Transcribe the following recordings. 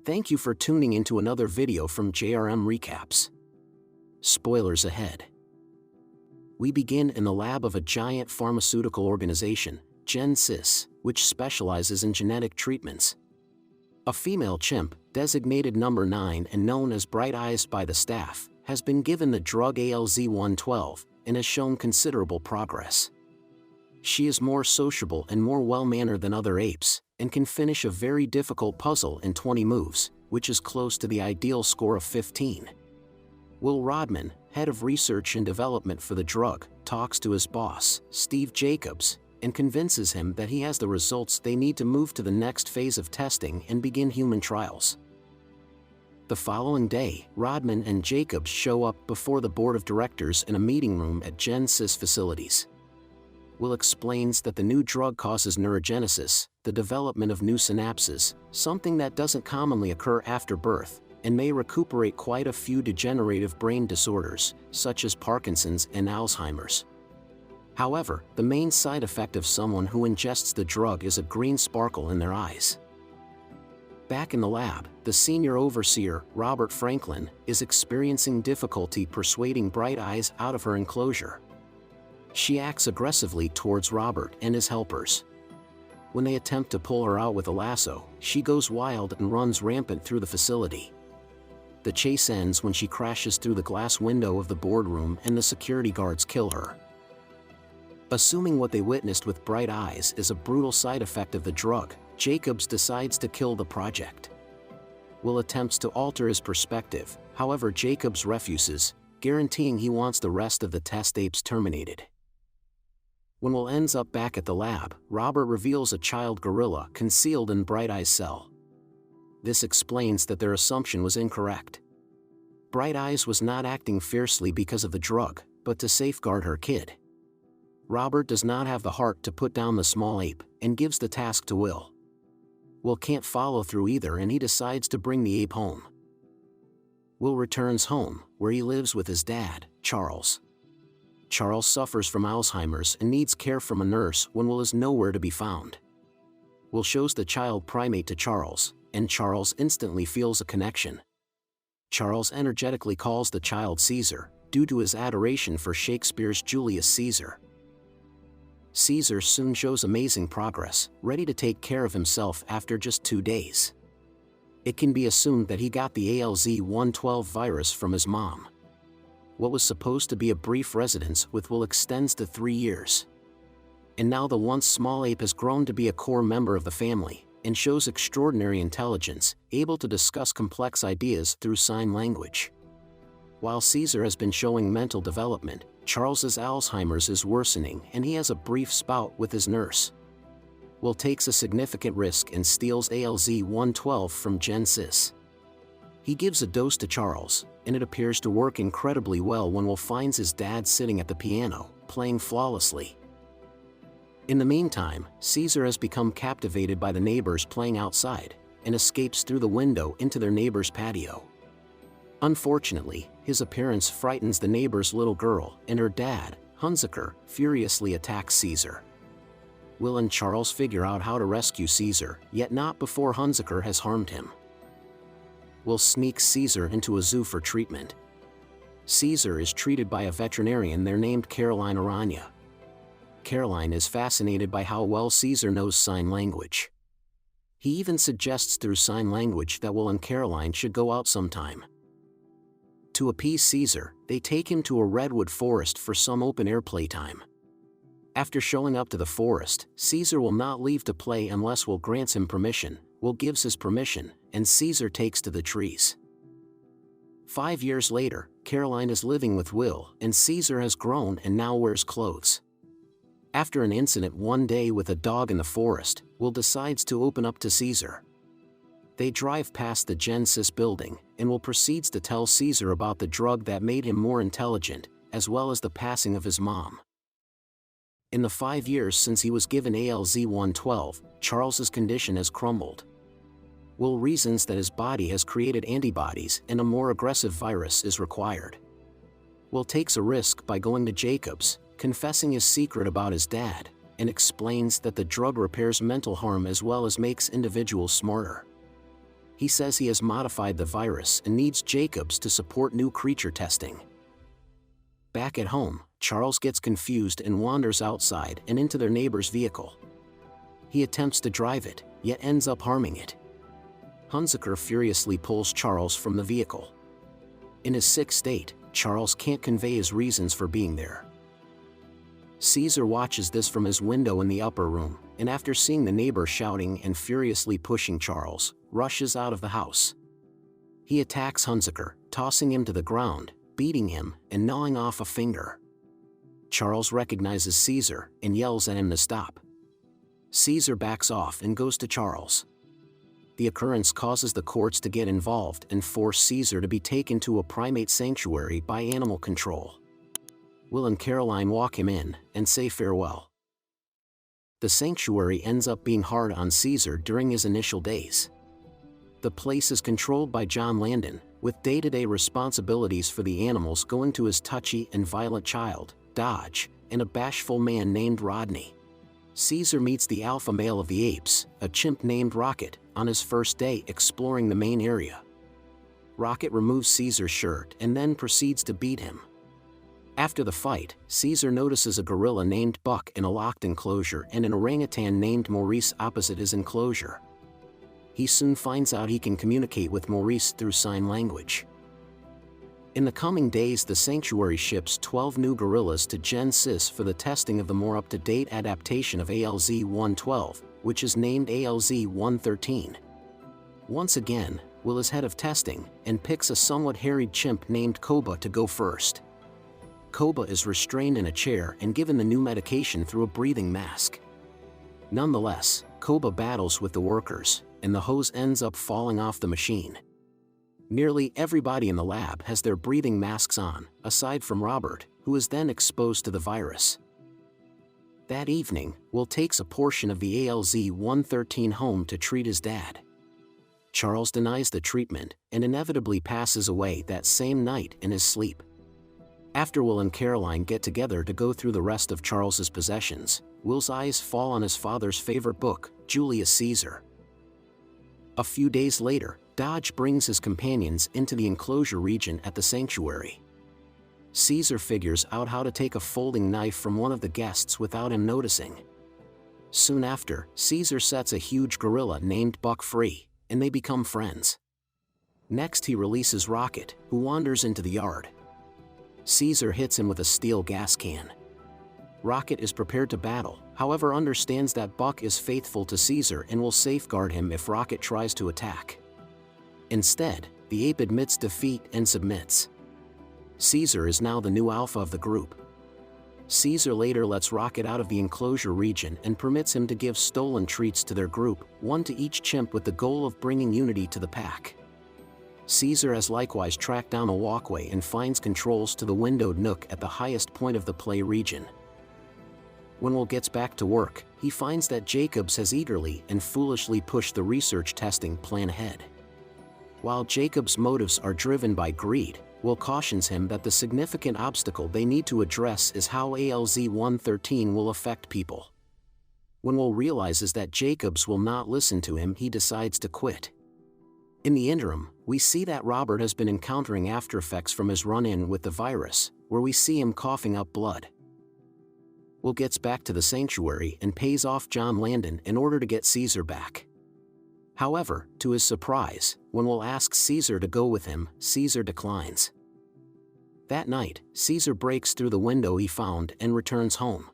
Thank you for tuning into another video from JRM Recaps. Spoilers ahead. We begin in the lab of a giant pharmaceutical organization, chimpanzees, which specializes in genetic treatments. A female chimp, designated number 9 and known as Bright Eyes by the staff, has been given the drug ALZ-112 and has shown considerable progress. She is more sociable and more well-mannered than other apes, and can finish a very difficult puzzle in 20 moves, which is close to the ideal score of 15. Will Rodman, head of research and development for the drug, talks to his boss, Steve Jacobs, and convinces him that he has the results they need to move to the next phase of testing and begin human trials. The following day, Rodman and Jacobs show up before the board of directors in a meeting room at chimpanzees facilities. Will explains that the new drug causes neurogenesis, the development of new synapses, something that doesn't commonly occur after birth, and may recuperate quite a few degenerative brain disorders, such as Parkinson's and Alzheimer's. However, the main side effect of someone who ingests the drug is a green sparkle in their eyes. Back in the lab, the senior overseer, Robert Franklin, is experiencing difficulty persuading Bright Eyes out of her enclosure. She acts aggressively towards Robert and his helpers. When they attempt to pull her out with a lasso, she goes wild and runs rampant through the facility. The chase ends when she crashes through the glass window of the boardroom and the security guards kill her. Assuming what they witnessed with Bright Eyes is a brutal side effect of the drug, Jacobs decides to kill the project. Will attempts to alter his perspective, however Jacobs refuses, guaranteeing he wants the rest of the test apes terminated. When Will ends up back at the lab, Robert reveals a child gorilla concealed in Bright Eye's cell. This explains that their assumption was incorrect. Bright Eyes was not acting fiercely because of the drug, but to safeguard her kid. Robert does not have the heart to put down the small ape, and gives the task to Will. Will can't follow through either and he decides to bring the ape home. Will returns home, where he lives with his dad, Charles. Charles suffers from Alzheimer's and needs care from a nurse when Will is nowhere to be found. Will shows the child primate to Charles, and Charles instantly feels a connection. Charles energetically calls the child Caesar, due to his adoration for Shakespeare's Julius Caesar. Caesar soon shows amazing progress, ready to take care of himself after just 2 days. It can be assumed that he got the ALZ-112 virus from his mom. What was supposed to be a brief residence with Will extends to 3 years. And now the once small ape has grown to be a core member of the family, and shows extraordinary intelligence, able to discuss complex ideas through sign language. While Caesar has been showing mental development, Charles's Alzheimer's is worsening and he has a brief spout with his nurse. Will takes a significant risk and steals ALZ-112 from chimpanzees. He gives a dose to Charles, and it appears to work incredibly well when Will finds his dad sitting at the piano, playing flawlessly. In the meantime, Caesar has become captivated by the neighbors playing outside, and escapes through the window into their neighbor's patio. Unfortunately, his appearance frightens the neighbor's little girl, and her dad, Hunziker, furiously attacks Caesar. Will and Charles figure out how to rescue Caesar, yet not before Hunziker has harmed him. Will sneaks Caesar into a zoo for treatment. Caesar is treated by a veterinarian there named Caroline Aranya. Caroline is fascinated by how well Caesar knows sign language. He even suggests through sign language that Will and Caroline should go out sometime. To appease Caesar, they take him to a redwood forest for some open-air playtime. After showing up to the forest, Caesar will not leave to play unless Will grants him permission. Will gives his permission, and Caesar takes to the trees. 5 years later, Caroline is living with Will, and Caesar has grown and now wears clothes. After an incident one day with a dog in the forest, Will decides to open up to Caesar. They drive past the Genesis building, and Will proceeds to tell Caesar about the drug that made him more intelligent, as well as the passing of his mom. In the 5 years since he was given ALZ-112, Charles's condition has crumbled. Will reasons that his body has created antibodies and a more aggressive virus is required. Will takes a risk by going to Jacobs, confessing his secret about his dad, and explains that the drug repairs mental harm as well as makes individuals smarter. He says he has modified the virus and needs Jacobs to support new creature testing. Back at home, Charles gets confused and wanders outside and into their neighbor's vehicle. He attempts to drive it, yet ends up harming it. Hunziker furiously pulls Charles from the vehicle. In his sick state, Charles can't convey his reasons for being there. Caesar watches this from his window in the upper room, and after seeing the neighbor shouting and furiously pushing Charles, rushes out of the house. He attacks Hunziker, tossing him to the ground, beating him, and gnawing off a finger. Charles recognizes Caesar and yells at him to stop. Caesar backs off and goes to Charles. The occurrence causes the courts to get involved and force Caesar to be taken to a primate sanctuary by animal control. Will and Caroline walk him in and say farewell. The sanctuary ends up being hard on Caesar during his initial days. The place is controlled by John Landon, with day-to-day responsibilities for the animals going to his touchy and violent child, Dodge, and a bashful man named Rodney. Caesar meets the alpha male of the apes, a chimp named Rocket, on his first day exploring the main area. Rocket removes Caesar's shirt and then proceeds to beat him. After the fight, Caesar notices a gorilla named Buck in a locked enclosure and an orangutan named Maurice opposite his enclosure. He soon finds out he can communicate with Maurice through sign language. In the coming days, the sanctuary ships 12 new gorillas to Gen-Sys for the testing of the more up-to-date adaptation of ALZ-112, which is named ALZ-113. Once again, Will is head of testing and picks a somewhat harried chimp named Koba to go first. Koba is restrained in a chair and given the new medication through a breathing mask. Nonetheless, Koba battles with the workers, and the hose ends up falling off the machine. Nearly everybody in the lab has their breathing masks on, aside from Robert, who is then exposed to the virus. That evening, Will takes a portion of the ALZ-113 home to treat his dad. Charles denies the treatment and inevitably passes away that same night in his sleep. After Will and Caroline get together to go through the rest of Charles's possessions, Will's eyes fall on his father's favorite book, Julius Caesar. A few days later, Dodge brings his companions into the enclosure region at the sanctuary. Caesar figures out how to take a folding knife from one of the guests without him noticing. Soon after, Caesar sets a huge gorilla named Buck free, and they become friends. Next, he releases Rocket, who wanders into the yard. Caesar hits him with a steel gas can. Rocket is prepared to battle, however understands that Buck is faithful to Caesar and will safeguard him if Rocket tries to attack. Instead, the ape admits defeat and submits. Caesar is now the new alpha of the group. Caesar later lets Rocket out of the enclosure region and permits him to give stolen treats to their group, one to each chimp with the goal of bringing unity to the pack. Caesar has likewise tracked down a walkway and finds controls to the windowed nook at the highest point of the play region. When Will gets back to work, he finds that Jacobs has eagerly and foolishly pushed the research testing plan ahead. While Jacobs' motives are driven by greed, Will cautions him that the significant obstacle they need to address is how ALZ-113 will affect people. When Will realizes that Jacobs will not listen to him, he decides to quit. In the interim, we see that Robert has been encountering after effects from his run-in with the virus, where we see him coughing up blood. Will gets back to the sanctuary and pays off John Landon in order to get Caesar back. However, to his surprise, when Will asks Caesar to go with him, Caesar declines. That night, Caesar breaks through the window he found and returns home.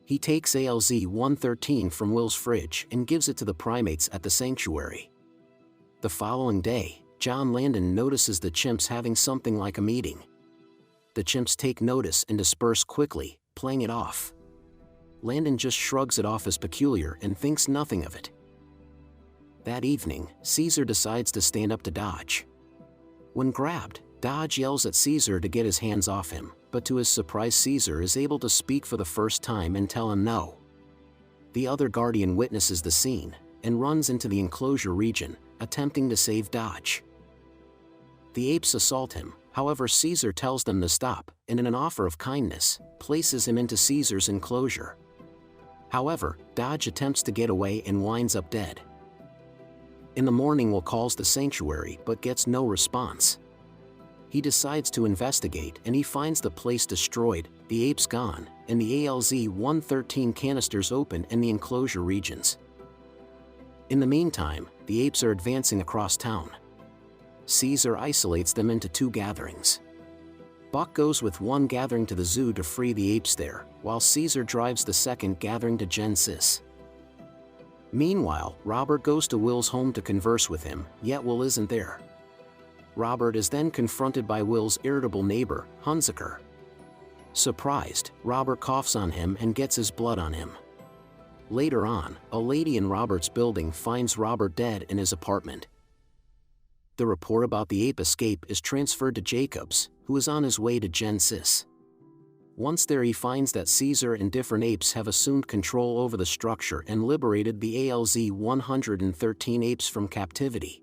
He takes ALZ-113 from Will's fridge and gives it to the primates at the sanctuary. The following day, John Landon notices the chimps having something like a meeting. The chimps take notice and disperse quickly, playing it off. Landon just shrugs it off as peculiar and thinks nothing of it. That evening, Caesar decides to stand up to Dodge. When grabbed, Dodge yells at Caesar to get his hands off him, but to his surprise, Caesar is able to speak for the first time and tell him no. The other guardian witnesses the scene and runs into the enclosure region, attempting to save Dodge. The apes assault him, however Caesar tells them to stop, and in an offer of kindness, places him into Caesar's enclosure. However, Dodge attempts to get away and winds up dead. In the morning, Will calls the sanctuary but gets no response. He decides to investigate and he finds the place destroyed, the apes gone, and the ALZ-113 canisters open in the enclosure regions. In the meantime, the apes are advancing across town. Caesar isolates them into 2 gatherings. Buck goes with one gathering to the zoo to free the apes there, while Caesar drives the second gathering to Genesis. Meanwhile, Robert goes to Will's home to converse with him, yet Will isn't there. Robert is then confronted by Will's irritable neighbor, Hunziker. Surprised, Robert coughs on him and gets his blood on him. Later on, a lady in Robert's building finds Robert dead in his apartment. The report about the ape escape is transferred to Jacobs, who is on his way to Genesis. Once there, he finds that Caesar and different apes have assumed control over the structure and liberated the ALZ-113 apes from captivity.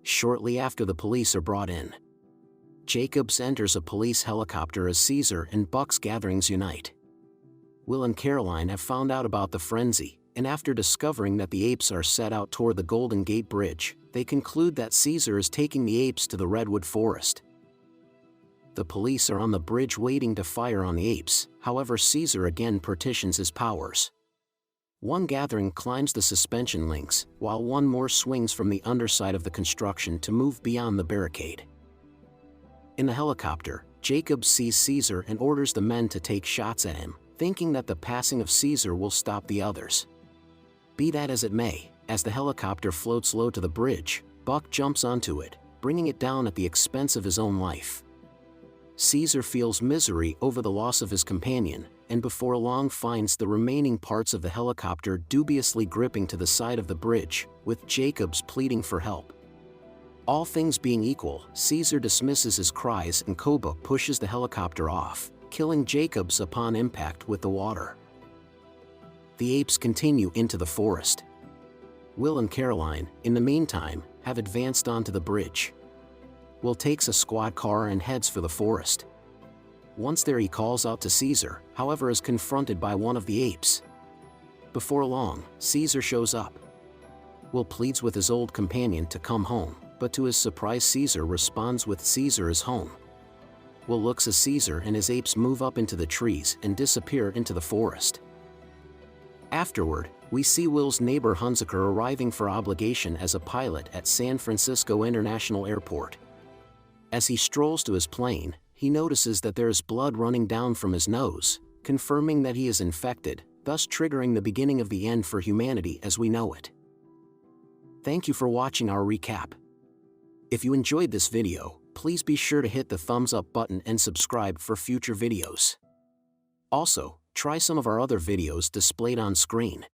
Shortly after, the police are brought in. Jacobs enters a police helicopter as Caesar and Buck's gatherings unite. Will and Caroline have found out about the frenzy, and after discovering that the apes are set out toward the Golden Gate Bridge, they conclude that Caesar is taking the apes to the Redwood Forest. The police are on the bridge waiting to fire on the apes, however Caesar again partitions his powers. One gathering climbs the suspension links, while one more swings from the underside of the construction to move beyond the barricade. In the helicopter, Jacob sees Caesar and orders the men to take shots at him, thinking that the passing of Caesar will stop the others. Be that as it may, as the helicopter floats low to the bridge, Buck jumps onto it, bringing it down at the expense of his own life. Caesar feels misery over the loss of his companion, and before long finds the remaining parts of the helicopter dubiously gripping to the side of the bridge, with Jacobs pleading for help. All things being equal, Caesar dismisses his cries and Kobuk pushes the helicopter off, killing Jacobs upon impact with the water. The apes continue into the forest. Will and Caroline, in the meantime, have advanced onto the bridge. Will takes a squad car and heads for the forest. Once there, he calls out to Caesar, however is confronted by one of the apes. Before long, Caesar shows up. Will pleads with his old companion to come home, but to his surprise Caesar responds with Caesar is home. Will looks as Caesar and his apes move up into the trees and disappear into the forest. Afterward, we see Will's neighbor Hunziker arriving for obligation as a pilot at San Francisco International Airport. As he strolls to his plane, he notices that there is blood running down from his nose, confirming that he is infected, thus triggering the beginning of the end for humanity as we know it. Thank you for watching our recap. If you enjoyed this video, please be sure to hit the thumbs up button and subscribe for future videos. Also, try some of our other videos displayed on screen.